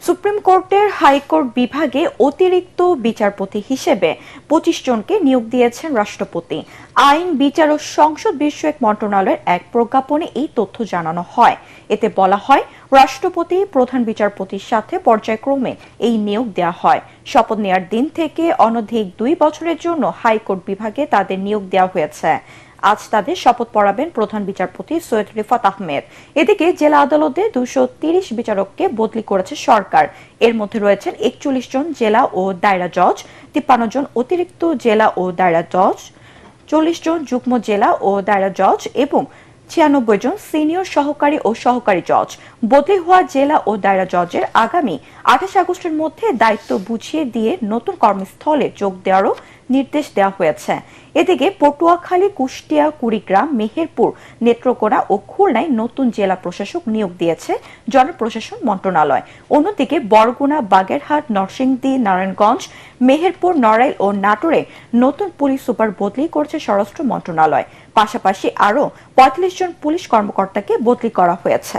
Supreme কোর্টের high court বিভাগে অতিরিক্ত বিচারপতি হিসেবে ২৫ জনকে নিয়োগ দিয়েছেন রাষ্ট্রপতি। আইন, বিচার ও সংসদ বিষয়ক মন্ত্রণালয়ের এক প্রজ্ঞাপনে এই তথ্য জানানো হয়। এতে বলা হয়, রাষ্ট্রপতি প্রধান বিচারপতির সাথে পর্যায়ক্রমে এই নিয়োগ দেওয়া হয়। শপথ নেওয়ার দিন থেকে অনধিক ২ বছরের জন্য হাইকোর্ট বিভাগে তাদের নিয়োগ দেওয়া হয়েছে। আজ তাদের শপথ পড়াবেন প্রধান বিচারপতি সৈয়দ রিফাত আহমেদ। এদিকে জেলা আদালতে ২৩০ বিচারককে বদলি করেছে সরকার। এর মধ্যে রয়েছেন ৪১ জন জেলা ও দায়রা জজ, ৫৩ জন অতিরিক্ত জেলা ও দায়রা জজ, ৪০ জন যুগ্ম জেলা ও দায়রা জজ এবং ৯৬ জন সিনিয়র সহকারী ও সহকারী জজ। বদলি হওয়া জেলা ও দায়রা জজের আগামী ২৮ আগস্টের মধ্যে দায়িত্ব বুঝিয়ে দিয়ে নতুন কর্মস্থলে যোগ দেওয়ারও নির্দেশ দেওয়া হয়েছে। এদিকে পটুয়াখালী, কুষ্টিয়া, কুড়িগ্রাম, মেহেরপুর, নেত্রকোনা ও খুলনায় নতুন জেলা প্রশাসক নিয়োগ দিয়েছে জনপ্রশাসন মন্ত্রণালয়। অন্যদিকে বরগুনা, বাগেরহাট, নরসিংদী, নারায়ণগঞ্জ, মেহেরপুর, নড়াইল ও নাটোরে নতুন পুলিশ সুপার বদলি করছে স্বরাষ্ট্র মন্ত্রণালয়। পাশাপাশি আরও ৪৫ জন পুলিশ কর্মকর্তাকে বদলি করা হয়েছে।